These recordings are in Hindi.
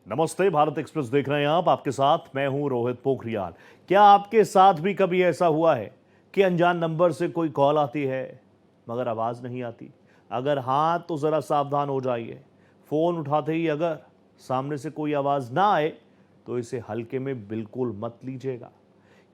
नमस्ते, भारत एक्सप्रेस देख रहे हैं आप। आपके साथ मैं हूं रोहित पोखरियाल। क्या आपके साथ भी कभी ऐसा हुआ है कि अनजान नंबर से कोई कॉल आती है मगर आवाज नहीं आती? अगर हाँ तो जरा सावधान हो जाइए। फोन उठाते ही अगर सामने से कोई आवाज ना आए तो इसे हल्के में बिल्कुल मत लीजिएगा,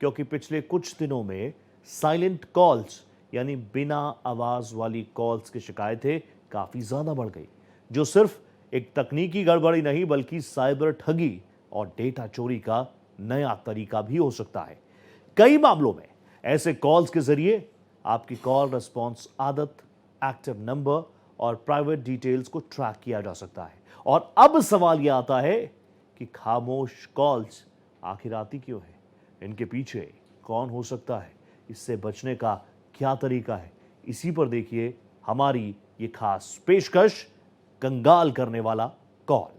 क्योंकि पिछले कुछ दिनों में साइलेंट कॉल्स यानी बिना आवाज वाली कॉल्स की शिकायतें काफी ज्यादा बढ़ गई, जो सिर्फ एक तकनीकी गड़बड़ी नहीं बल्कि साइबर ठगी और डेटा चोरी का नया तरीका भी हो सकता है। कई मामलों में ऐसे कॉल्स के जरिए आपकी कॉल रिस्पॉन्स आदत, एक्टिव नंबर और प्राइवेट डिटेल्स को ट्रैक किया जा सकता है। और अब सवाल यह आता है कि खामोश कॉल्स आखिर आती क्यों है? इनके पीछे कौन हो सकता है? इससे बचने का क्या तरीका है? इसी पर देखिए हमारी ये खास पेशकश, कंगाल करने वाला कॉल।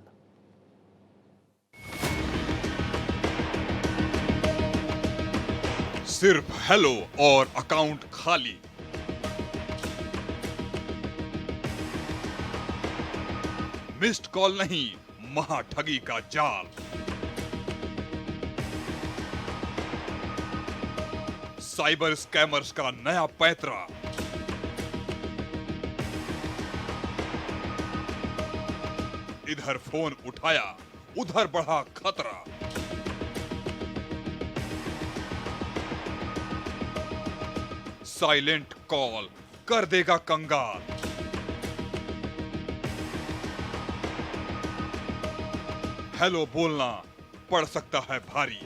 सिर्फ हेलो और अकाउंट खाली। मिस्ड कॉल नहीं, महा ठगी का जाल। साइबर स्कैमर्स का नया पैंतरा। इधर फोन उठाया, उधर बढ़ा खतरा। साइलेंट कॉल कर देगा कंगाल। हेलो बोलना पड़ सकता है भारी।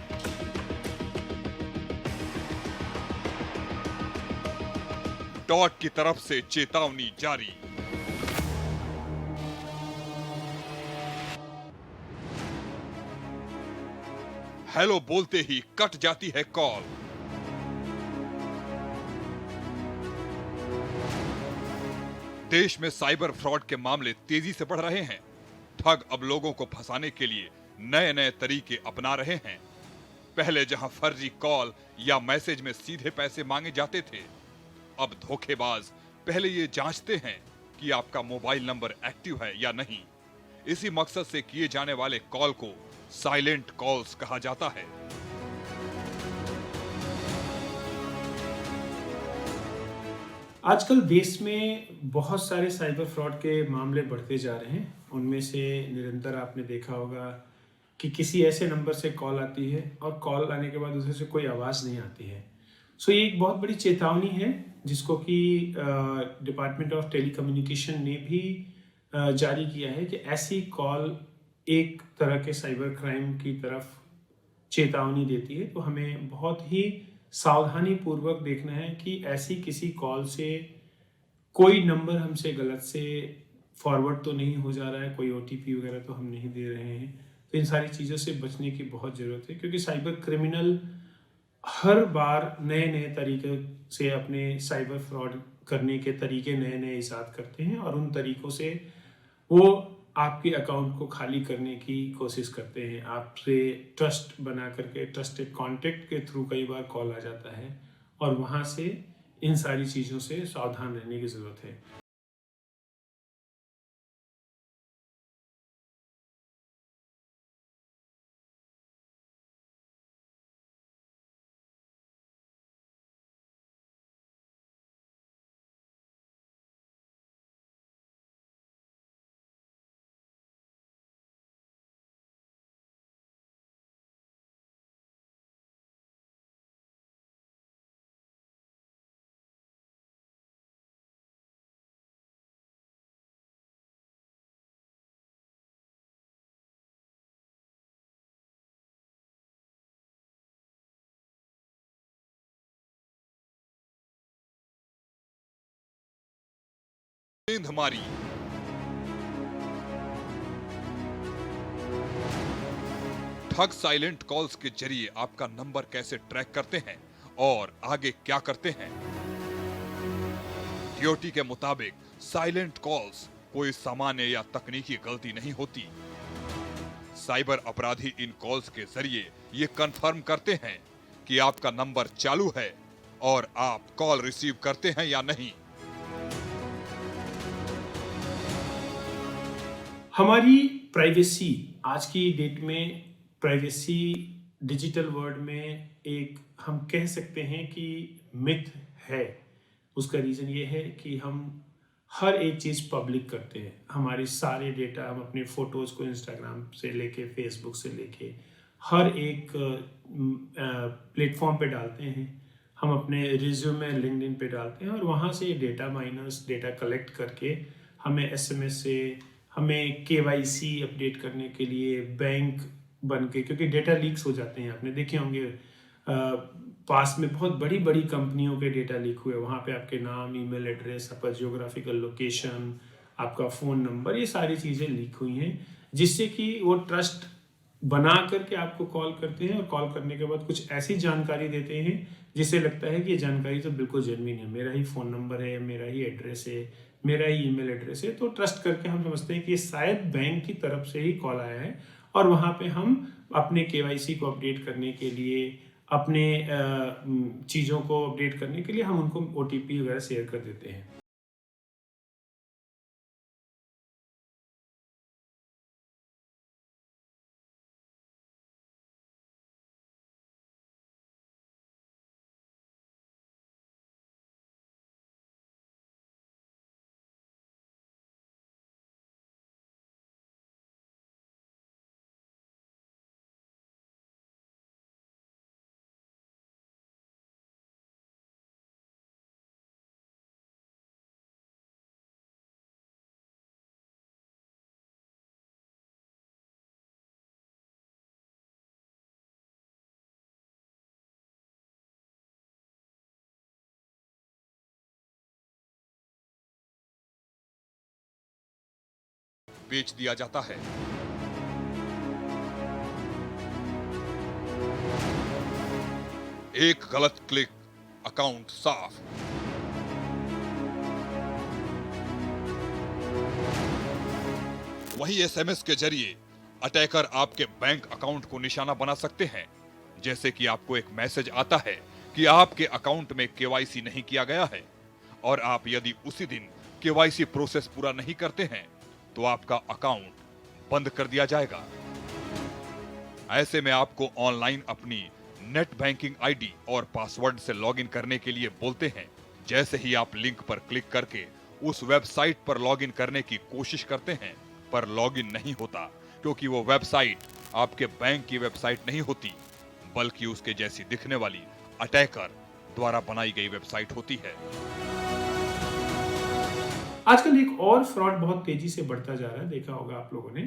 डॉट की तरफ से चेतावनी जारी। हेलो बोलते ही कट जाती है कॉल। देश में साइबर फ्रॉड के मामले तेजी से बढ़ रहे हैं। ठग अब लोगों को फंसाने के लिए नए नए तरीके अपना रहे हैं। पहले जहां फर्जी कॉल या मैसेज में सीधे पैसे मांगे जाते थे, अब धोखेबाज पहले ये जांचते हैं कि आपका मोबाइल नंबर एक्टिव है या नहीं। इसी मकसद से किए जाने वाले कॉल को साइलेंट कॉल्स कहा जाता है। आजकल देश में बहुत सारे साइबर फ्रॉड के मामले बढ़ते जा रहे हैं। उनमें से निरंतर आपने देखा होगा कि किसी ऐसे नंबर से कॉल आती है और कॉल आने के बाद उसमें से कोई आवाज़ नहीं आती है। सो ये एक बहुत बड़ी चेतावनी है, जिसको कि डिपार्टमेंट ऑफ टेलीकम्युनिकेशन ने भी जारी किया है कि ऐसी कॉल एक तरह के साइबर क्राइम की तरफ चेतावनी देती है। तो हमें बहुत ही सावधानी पूर्वक देखना है कि ऐसी किसी कॉल से कोई नंबर हमसे गलत से फॉरवर्ड तो नहीं हो जा रहा है, कोई ओटीपी वगैरह तो हम नहीं दे रहे हैं। तो इन सारी चीज़ों से बचने की बहुत ज़रूरत है, क्योंकि साइबर क्रिमिनल हर बार नए नए तरीके से अपने साइबर फ्रॉड करने के तरीके नए नए ईजाद करते हैं और उन तरीकों से वो आपके अकाउंट को खाली करने की कोशिश करते हैं। आपसे ट्रस्ट बना करके ट्रस्टेड कॉन्टेक्ट के थ्रू कई बार कॉल आ जाता है और वहाँ से इन सारी चीज़ों से सावधान रहने की ज़रूरत है। नींद हमारी। ठग साइलेंट कॉल्स के जरिए आपका नंबर कैसे ट्रैक करते हैं और आगे क्या करते हैं। डीओटी के मुताबिक साइलेंट कॉल्स कोई सामान्य या तकनीकी गलती नहीं होती। साइबर अपराधी इन कॉल्स के जरिए ये कंफर्म करते हैं कि आपका नंबर चालू है और आप कॉल रिसीव करते हैं या नहीं। हमारी प्राइवेसी, आज की डेट में प्राइवेसी डिजिटल वर्ल्ड में एक हम कह सकते हैं कि मिथ है। उसका रीज़न ये है कि हम हर एक चीज़ पब्लिक करते हैं। हमारे सारे डेटा, हम अपने फ़ोटोज़ को इंस्टाग्राम से लेके फेसबुक से लेके हर एक प्लेटफॉर्म पे डालते हैं। हम अपने रिज्यूमे लिंक्डइन पे डालते हैं और वहाँ से डेटा माइनर्स डेटा कलेक्ट करके हमें एसएमएस से, हमें केवाईसी अपडेट करने के लिए बैंक बन के, क्योंकि डेटा लीक्स हो जाते हैं। आपने देखे होंगे पास में बहुत बड़ी बड़ी कंपनियों के डेटा लीक हुए। वहाँ पे आपके नाम, ईमेल एड्रेस, आपका जियोग्राफिकल लोकेशन, आपका फ़ोन नंबर, ये सारी चीज़ें लीक हुई हैं, जिससे कि वो ट्रस्ट बना करके आपको कॉल करते हैं और कॉल करने के बाद कुछ ऐसी जानकारी देते हैं जिससे लगता है कि ये जानकारी तो बिल्कुल जेन्युइन है, मेरा ही फ़ोन नंबर है, मेरा ही एड्रेस है, मेरा ही ईमेल एड्रेस है। तो ट्रस्ट करके हम समझते हैं कि ये शायद बैंक की तरफ से ही कॉल आया है और वहाँ पे हम अपने केवाईसी को अपडेट करने के लिए, अपने चीज़ों को अपडेट करने के लिए हम उनको ओटीपी वगैरह शेयर कर देते हैं। बेच दिया जाता है। एक गलत क्लिक, अकाउंट साफ। वही एसएमएस के जरिए अटैकर आपके बैंक अकाउंट को निशाना बना सकते हैं। जैसे कि आपको एक मैसेज आता है कि आपके अकाउंट में केवाईसी नहीं किया गया है और आप यदि उसी दिन केवाईसी प्रोसेस पूरा नहीं करते हैं तो आपका अकाउंट बंद कर दिया जाएगा। ऐसे में आपको ऑनलाइन अपनी नेट बैंकिंग आईडी और पासवर्ड से लॉगिन करने के लिए बोलते हैं। जैसे ही आप लिंक पर क्लिक करके उस वेबसाइट पर लॉगिन करने की कोशिश करते हैं, पर लॉगिन नहीं होता, क्योंकि वो वेबसाइट आपके बैंक की वेबसाइट नहीं होती, बल्कि उसके जैसी दिखने वाली अटैकर द्वारा बनाई गई वेबसाइट होती है। आजकल एक और फ्रॉड बहुत तेजी से बढ़ता जा रहा है, देखा होगा आप लोगों ने,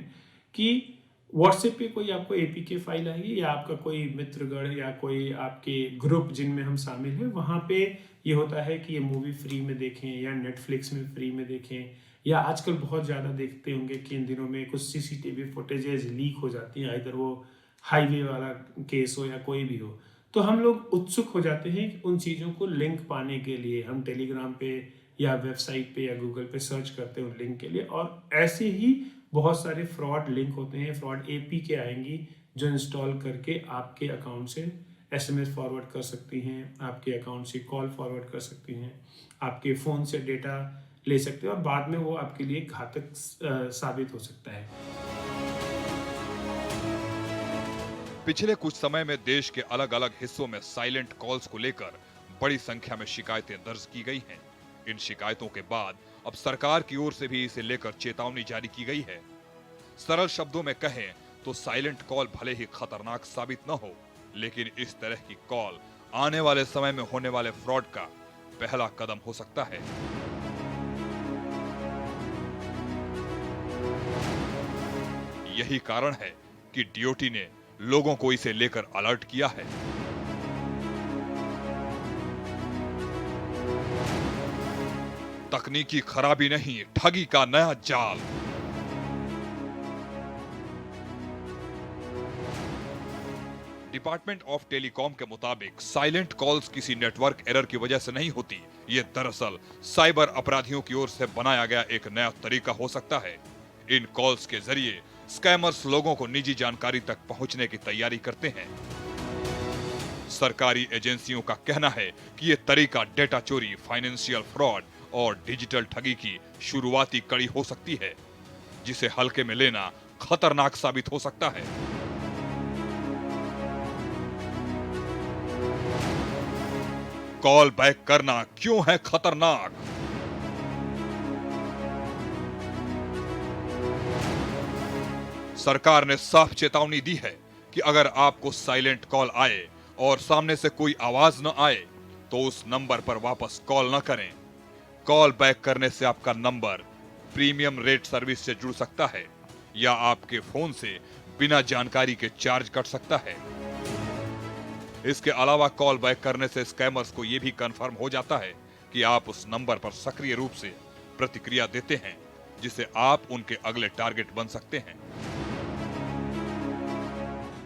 कि व्हाट्सएप पे कोई आपको एपीके फाइल आएगी या आपका कोई मित्रगण या कोई आपके ग्रुप जिनमें हम शामिल हैं, वहाँ पे ये होता है कि ये मूवी फ्री में देखें या नेटफ्लिक्स में फ्री में देखें, या आजकल बहुत ज़्यादा देखते होंगे कि इन दिनों में कुछ सीसीटीवी फुटेजेस लीक हो जाती हैं, इधर वो हाईवे वाला केस हो या कोई भी हो। तो हम लोग उत्सुक हो जाते हैं कि उन चीज़ों को लिंक पाने के लिए हम टेलीग्राम पे या वेबसाइट पे या गूगल पे सर्च करते हैं उन लिंक के लिए, और ऐसे ही बहुत सारे फ्रॉड लिंक होते हैं, फ्रॉड एपीके आएंगी जो इंस्टॉल करके आपके अकाउंट से एसएमएस फॉरवर्ड कर सकती हैं, आपके अकाउंट से कॉल फॉरवर्ड कर सकती हैं, आपके फ़ोन से डेटा ले सकते हैं और बाद में वो आपके लिए घातक साबित हो सकता है। पिछले कुछ समय में देश के अलग अलग हिस्सों में साइलेंट कॉल्स को लेकर बड़ी संख्या में शिकायतें दर्ज की गई हैं। इन शिकायतों के बाद अब सरकार की ओर से भी इसे लेकर चेतावनी जारी की गई है। सरल शब्दों में कहें तो साइलेंट कॉल भले ही खतरनाक साबित न हो, लेकिन इस तरह की कॉल आने वाले समय में होने वाले फ्रॉड का पहला कदम हो सकता है। यही कारण है कि डीओटी ने लोगों को इसे लेकर अलर्ट किया है। तकनीकी खराबी नहीं, ठगी का नया जाल। डिपार्टमेंट ऑफ टेलीकॉम के मुताबिक साइलेंट कॉल्स किसी नेटवर्क एरर की वजह से नहीं होती। ये दरअसल साइबर अपराधियों की ओर से बनाया गया एक नया तरीका हो सकता है। इन कॉल्स के जरिए स्कैमर्स लोगों को निजी जानकारी तक पहुंचने की तैयारी करते हैं। सरकारी एजेंसियों का कहना है कि यह तरीका डेटा चोरी, फाइनेंशियल फ्रॉड और डिजिटल ठगी की शुरुआती कड़ी हो सकती है, जिसे हल्के में लेना खतरनाक साबित हो सकता है। कॉल बैक करना क्यों है खतरनाक? सरकार ने साफ चेतावनी दी है कि अगर आपको साइलेंट कॉल आए और सामने से कोई आवाज न आए तो उस नंबर पर वापस कॉल न करें। कॉल बैक करने से आपका नंबर प्रीमियम रेट सर्विस से जुड़ सकता है या आपके फोन से बिना जानकारी के चार्ज कट सकता है। इसके अलावा कॉल बैक करने से स्कैमर्स को यह भी कंफर्म हो जाता है कि आप उस नंबर पर सक्रिय रूप से प्रतिक्रिया देते हैं, जिससे आप उनके अगले टारगेट बन सकते हैं।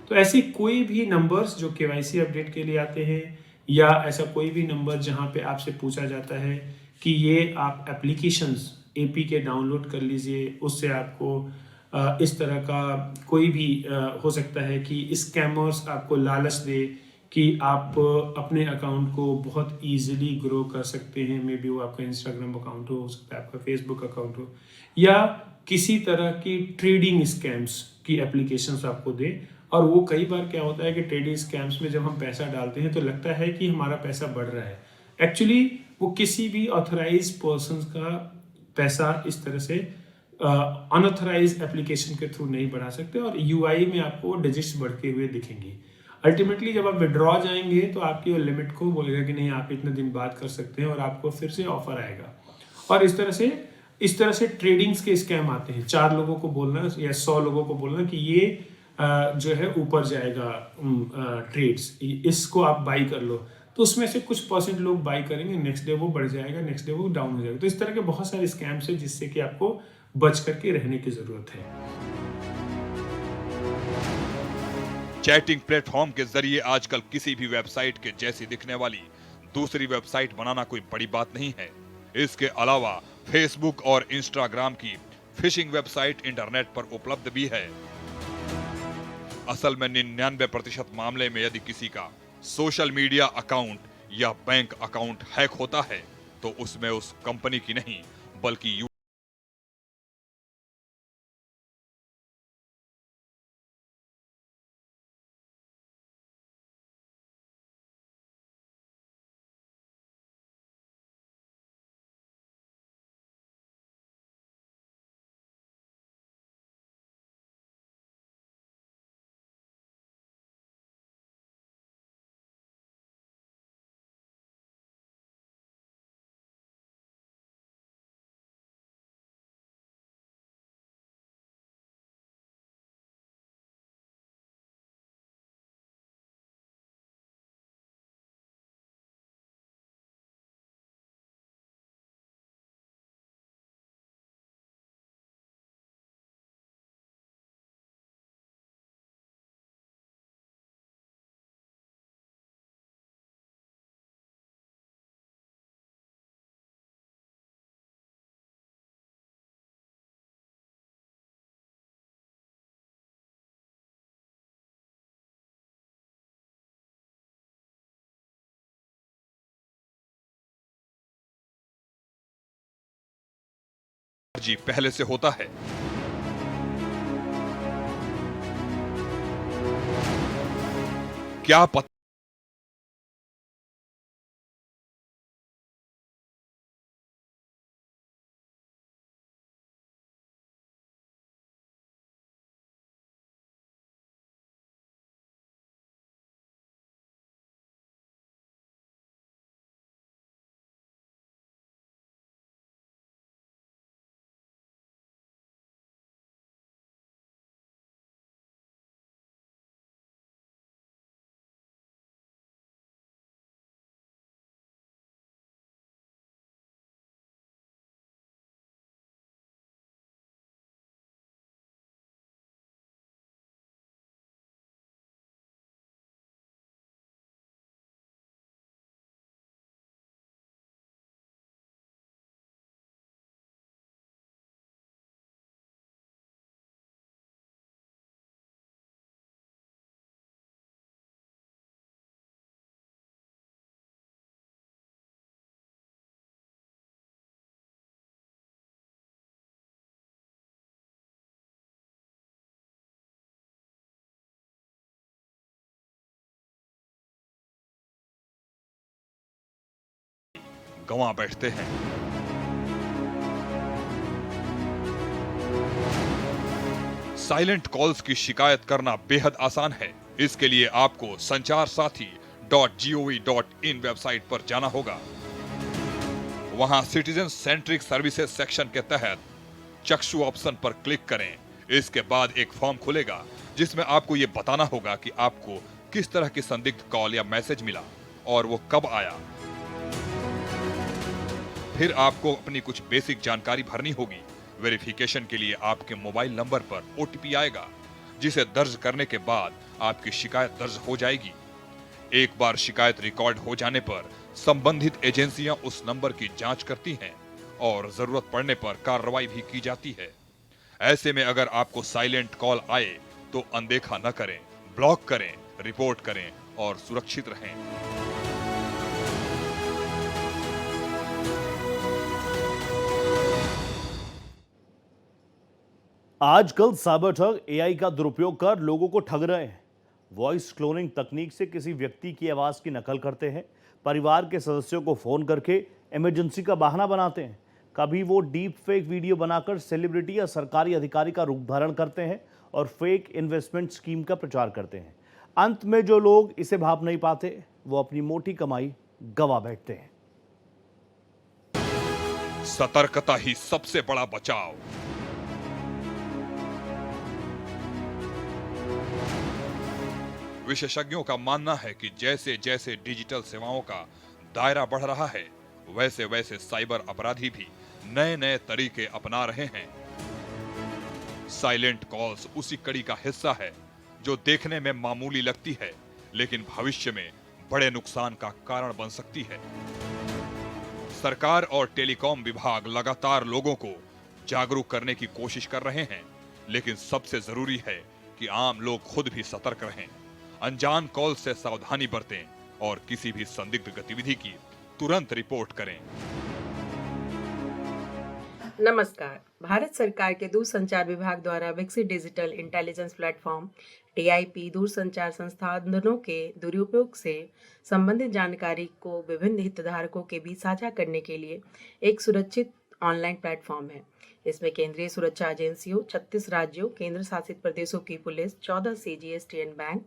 तो ऐसी कोई भी नंबर्स जो केवाईसी अपडेट के लिए आते हैं या ऐसा कोई भी नंबर जहां पे आपसे पूछा जाता है कि ये आप एप्लीकेशंस एपीके डाउनलोड कर लीजिए, उससे आपको इस तरह का कोई भी हो सकता है कि स्कैमर्स आपको लालच दे कि आप अपने अकाउंट को बहुत इजीली ग्रो कर सकते हैं। मे बी वो आपका इंस्टाग्राम अकाउंट हो सकता है आपका फेसबुक अकाउंट हो, या किसी तरह की ट्रेडिंग स्कैम्स की एप्लीकेशंस आपको दे। और वो कई बार क्या होता है कि ट्रेडिंग स्कैम्स में जब हम पैसा डालते हैं तो लगता है कि हमारा पैसा बढ़ रहा है। एक्चुअली वो किसी भी ऑथराइज पर्सन का पैसा इस तरह से अनऑथराइज एप्लीकेशन के थ्रू नहीं बढ़ा सकते, और यूआई में आपको डिजिट्स बढ़ते हुए दिखेंगी। अल्टीमेटली जब आप विड्रॉ जाएंगे तो आपकी वो लिमिट को बोलेगा कि नहीं, आप इतने दिन बाद कर सकते हैं, और आपको फिर से ऑफर आएगा। और इस तरह से ट्रेडिंग्स के स्कैम आते हैं। 4 लोगों को बोलना या 100 लोगों को बोलना कि ये जो है ऊपर जाएगा ट्रेड्स, इसको आप बाई कर लो, तो उसमें से कुछ परसेंट लोग बाई करेंगे, नेक्स्ट डे वो बढ़ जाएगा, नेक्स्ट डे वो डाउन हो जाएगा। तो इस तरह के बहुत सारे स्कैम्स हैं जिससे कि आपको बच करके रहने की जरूरत है। चैटिंग प्लेटफॉर्म के जरिए आजकल किसी भी वेबसाइट के जैसी दिखने वाली दूसरी वेबसाइट बनाना कोई बड़ी बात नहीं है। इसके अलावा फेसबुक और इंस्टाग्राम की फिशिंग वेबसाइट इंटरनेट पर उपलब्ध भी है। असल में 99% मामले में यदि किसी का सोशल मीडिया अकाउंट या बैंक अकाउंट हैक होता है तो उसमें उस कंपनी की नहीं बल्कि जी पहले से होता है। क्या पता गंवा बैठते हैं। साइलेंट कॉल्स की शिकायत करना बेहद आसान है। इसके लिए आपको sancharsaathi.gov.in वेबसाइट पर जाना होगा। वहां सिटीजन सेंट्रिक सर्विसेज सेक्शन के तहत चक्षु ऑप्शन पर क्लिक करें। इसके बाद एक फॉर्म खुलेगा जिसमें आपको ये बताना होगा कि आपको किस तरह की संदिग्ध कॉल या मैसेज मिला और वो कब आया। फिर आपको अपनी कुछ बेसिक जानकारी भरनी होगी। वेरिफिकेशन के लिए आपके मोबाइल नंबर पर ओटीपी आएगा, जिसे दर्ज करने के बाद आपकी शिकायत दर्ज हो जाएगी। एक बार शिकायत रिकॉर्ड हो जाने पर संबंधित एजेंसियां उस नंबर की जांच करती हैं और जरूरत पड़ने पर कार्रवाई भी की जाती है। ऐसे में अगर आपको साइलेंट कॉल आए तो अनदेखा न करें, ब्लॉक करें, रिपोर्ट करें और सुरक्षित रहें। आजकल साइबर ठग एआई का दुरुपयोग कर लोगों को ठग रहे हैं। वॉइस क्लोनिंग तकनीक से किसी व्यक्ति की आवाज की नकल करते हैं, परिवार के सदस्यों को फोन करके इमरजेंसी का बहाना बनाते हैं। कभी वो डीप फेक वीडियो बनाकर सेलिब्रिटी या सरकारी अधिकारी का रूप धारण करते हैं और फेक इन्वेस्टमेंट स्कीम का प्रचार करते हैं। अंत में जो लोग इसे भाप नहीं पाते वो अपनी मोटी कमाई गंवा बैठते हैं। सतर्कता ही सबसे बड़ा बचाव। विशेषज्ञों का मानना है कि जैसे जैसे डिजिटल सेवाओं का दायरा बढ़ रहा है, वैसे वैसे साइबर अपराधी भी नए नए तरीके अपना रहे हैं। साइलेंट कॉल्स उसी कड़ी का हिस्सा है जो देखने में मामूली लगती है, लेकिन भविष्य में बड़े नुकसान का कारण बन सकती है। सरकार और टेलीकॉम विभाग लगातार लोगों को जागरूक करने की कोशिश कर रहे हैं, लेकिन सबसे जरूरी है कि आम लोग खुद भी सतर्क रहें, अनजान कॉल से सावधानी बरतें और किसी भी संदिग्ध गतिविधि की तुरंत रिपोर्ट करें। नमस्कार। भारत सरकार के दूरसंचार विभाग द्वारा विकसित डिजिटल इंटेलिजेंस प्लेटफॉर्म DIP दूरसंचार संसाधनों के दुरुपयोग से संबंधित जानकारी को विभिन्न हितधारकों के बीच साझा करने के लिए एक सुरक्षित ऑनलाइन प्लेटफॉर्म है। इसमें केंद्रीय सुरक्षा एजेंसियों, 36 राज्यों, केंद्र शासित प्रदेशों की पुलिस, 14 CGSTN बैंक,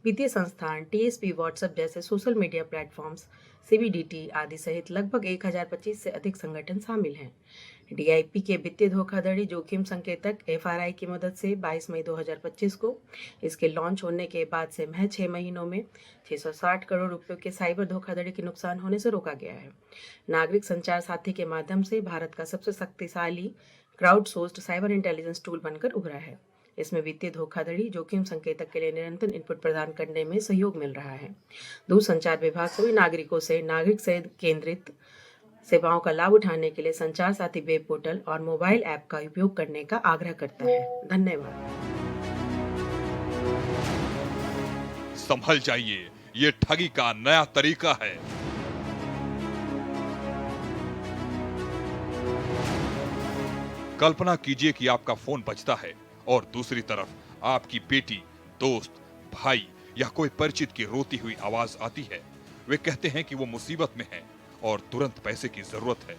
वित्तीय संस्थान, TSP, व्हाट्सएप जैसे सोशल मीडिया प्लेटफॉर्म्स, CBDT आदि सहित लगभग 1025 से अधिक संगठन शामिल हैं। DIP के वित्तीय धोखाधड़ी जोखिम संकेतक FRI की मदद से 22 मई 2025 को इसके लॉन्च होने के बाद से महज 6 महीनों में 660 करोड़ रुपयों के साइबर धोखाधड़ी के नुकसान होने से रोका गया है। नागरिक संचार साथी के माध्यम से भारत का सबसे शक्तिशाली क्राउडसोर्स्ड साइबर इंटेलिजेंस टूल बनकर उभरा है। इसमें वित्तीय धोखाधड़ी जोखिम संकेतक के लिए निरंतर इनपुट प्रदान करने में सहयोग मिल रहा है। दूरसंचार विभाग सभी नागरिकों से नागरिक से केंद्रित सेवाओं का लाभ उठाने के लिए संचार साथी वेब पोर्टल और मोबाइल ऐप का उपयोग करने का आग्रह करता है। धन्यवाद। संभल जाइए, ये ठगी का नया तरीका है। कल्पना कीजिए कि आपका फोन बजता है और दूसरी तरफ आपकी बेटी, दोस्त, भाई या कोई परिचित की रोती हुई आवाज आती है। वे कहते हैं कि वो मुसीबत में हैं और तुरंत पैसे की जरूरत है।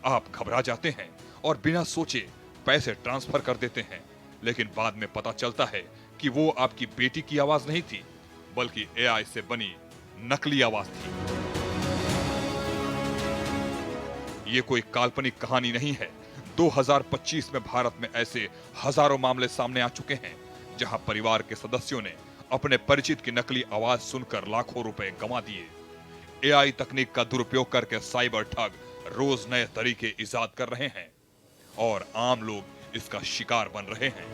आप घबरा जाते हैं और बिना सोचे पैसे ट्रांसफर कर देते हैं, लेकिन बाद में पता चलता है कि वो आपकी बेटी की आवाज नहीं थी, बल्कि AI से बनी नकली आवाज थी। ये कोई काल्पनिक कहानी नहीं है। 2025 में भारत में ऐसे हजारों मामले सामने आ चुके हैं, जहां परिवार के सदस्यों ने अपने परिचित की नकली आवाज सुनकर लाखों रुपए गंवा दिए। AI तकनीक का दुरुपयोग करके साइबर ठग रोज नए तरीके इजाद कर रहे हैं और आम लोग इसका शिकार बन रहे हैं।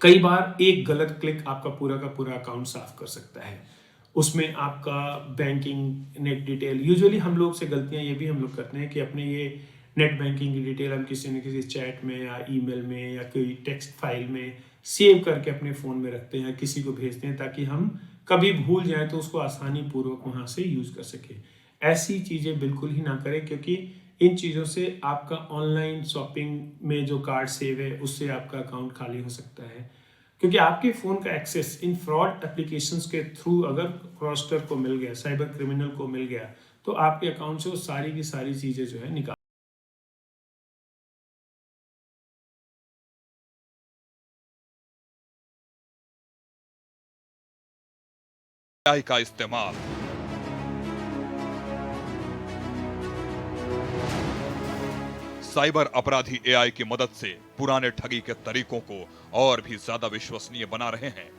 कई बार एक गलत क्लिक आपका पूरा का पूरा अकाउंट साफ कर सकता है। उसमें आपका बैंकिंग नेट डिटेल, यूजुअली हम लोग से गलतियां ये भी हम लोग करते हैं कि अपने ये नेट बैंकिंग की डिटेल हम किसी न किसी चैट में या ईमेल में या कोई टेक्स्ट फाइल में सेव करके अपने फ़ोन में रखते हैं, किसी को भेजते हैं ताकि हम कभी भूल जाएं तो उसको आसानी पूर्वक वहाँ से यूज़ कर सकें। ऐसी चीज़ें बिल्कुल ही ना करें, क्योंकि इन चीज़ों से आपका ऑनलाइन शॉपिंग में जो कार्ड सेव है उससे आपका अकाउंट खाली हो सकता है। क्योंकि आपके फ़ोन का एक्सेस इन फ्रॉड एप्लीकेशंस के थ्रू अगर फ्रॉडस्टर को मिल गया, साइबर क्रिमिनल को मिल गया, तो आपके अकाउंट से वो सारी की सारी चीज़ें जो है निकाल एआई का इस्तेमाल साइबर अपराधी एआई की मदद से पुराने ठगी के तरीकों को और भी ज्यादा विश्वसनीय बना रहे हैं।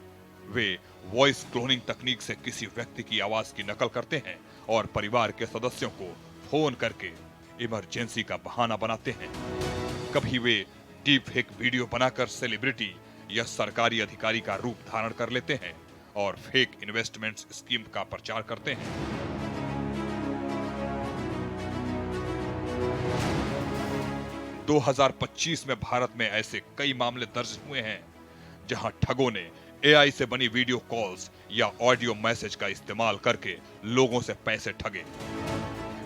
वे वॉइस क्लोनिंग तकनीक से किसी व्यक्ति की आवाज की नकल करते हैं और परिवार के सदस्यों को फोन करके इमरजेंसी का बहाना बनाते हैं। कभी वे डीप फेक वीडियो बनाकर सेलिब्रिटी या सरकारी अधिकारी का रूप धारण कर लेते हैं और फेक इन्वेस्टमेंट स्कीम का प्रचार करते हैं। 2025 में भारत में ऐसे कई मामले दर्ज हुए हैं जहां ठगों ने एआई से बनी वीडियो कॉल्स या ऑडियो मैसेज का इस्तेमाल करके लोगों से पैसे ठगे।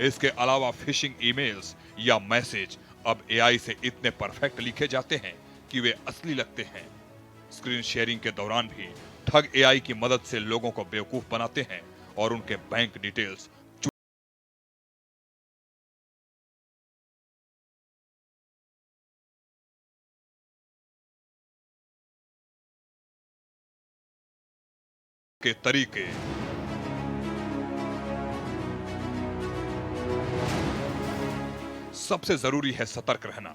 इसके अलावा फिशिंग ईमेल्स या मैसेज अब एआई से इतने परफेक्ट लिखे जाते हैं कि वे असली लगते हैं। स्क्रीन शेयरिंग के दौरान भी ठग एआई की मदद से लोगों को बेवकूफ बनाते हैं और उनके बैंक डिटेल्स के तरीके सबसे जरूरी है सतर्क रहना।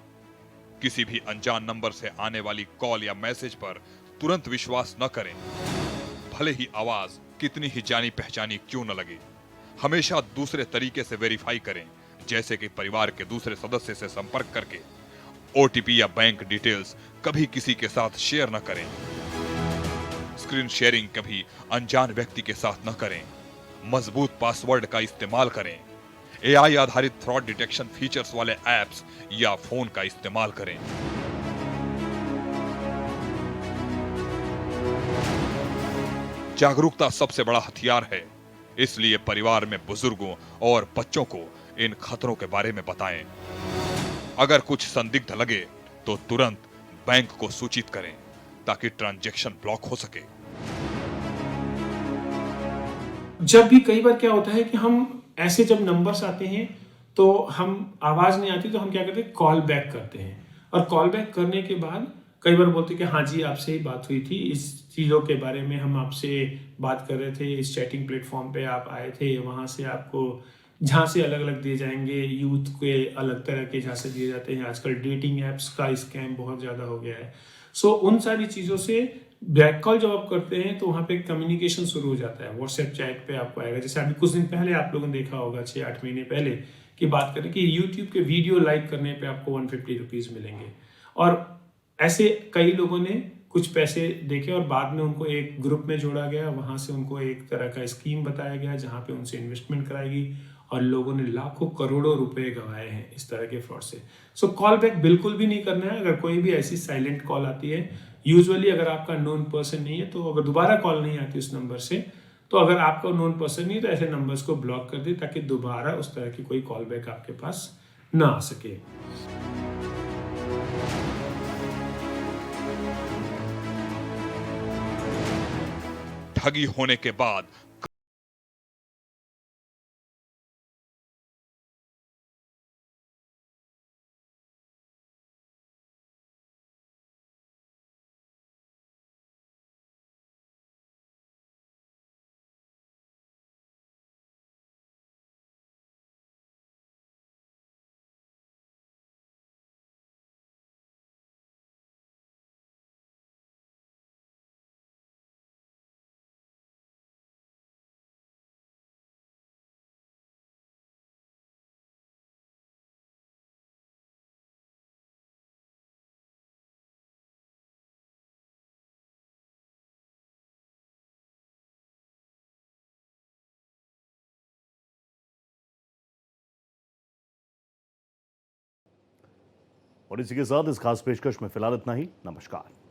किसी भी अनजान नंबर से आने वाली कॉल या मैसेज पर तुरंत विश्वास न करें, भले ही आवाज कितनी ही जानी पहचानी क्यों न लगे। हमेशा दूसरे तरीके से वेरीफाई करें, जैसे कि परिवार के दूसरे सदस्य से संपर्क करके। ओटीपी या बैंक डिटेल्स कभी किसी के साथ शेयर न करें। स्क्रीन शेयरिंग कभी अनजान व्यक्ति के साथ न करें। मजबूत पासवर्ड का इस्तेमाल करें। एआई आधारित फ्रॉड डिटेक्शन फीचर्स वाले ऐप्स या फोन का इस्तेमाल करें। जागरूकता सबसे बड़ा हथियार है, इसलिए परिवार में बुजुर्गों और बच्चों को इन खतरों के बारे में बताएं। अगर कुछ संदिग्ध लगे तो तुरंत बैंक को सूचित करें ताकि ट्रांजैक्शन ब्लॉक हो सके। जब भी कई बार क्या होता है कि हम ऐसे जब नंबर्स आते हैं तो हम आवाज़ नहीं आती तो हम क्या करते हैं, कॉल बैक करते हैं। और कॉल बैक करने के बाद कई बार बोलते हैं कि हाँ जी आपसे ही बात हुई थी, इस चीज़ों के बारे में हम आपसे बात कर रहे थे, इस चैटिंग प्लेटफॉर्म पे आप आए थे, वहाँ से आपको झांसे अलग अलग दिए जाएंगे, यूथ के अलग तरह के झांसे दिए जाते हैं। आजकल डेटिंग ऐप्स का स्कैम बहुत ज़्यादा हो गया है। सो उन सारी चीज़ों से बैक कॉल जब आप करते हैं तो वहाँ पे कम्युनिकेशन शुरू हो जाता है। व्हाट्सएप चैट पे आपको आएगा, जैसे अभी कुछ दिन पहले आप लोगों ने देखा होगा, 6-8 महीने पहले की बात करें कि यूट्यूब के वीडियो लाइक करने पे आपको 150 रुपीज़ मिलेंगे। और ऐसे कई लोगों ने कुछ पैसे देखे और बाद में उनको एक ग्रुप में जोड़ा गया, वहाँ से उनको एक तरह का स्कीम बताया गया जहाँ पे उनसे इन्वेस्टमेंट कराएगी और लोगों ने लाखों करोड़ों रुपए गंवाए हैं इस तरह के फ्रॉड से। सो कॉल बैक बिल्कुल भी नहीं करना है। अगर कोई भी ऐसी साइलेंट कॉल आती है, यूजुअली अगर आपका नोन पर्सन नहीं है तो अगर दोबारा कॉल नहीं आती उस नंबर से, तो अगर आपका नोन पर्सन नहीं है तो ऐसे नंबर्स को ब्लॉक कर दे ताकि दोबारा उस तरह की कोई कॉल बैक आपके पास ना आ सके। ठगी होने के बाद और इसी के साथ इस खास पेशकश में फिलहाल इतना ही। नमस्कार।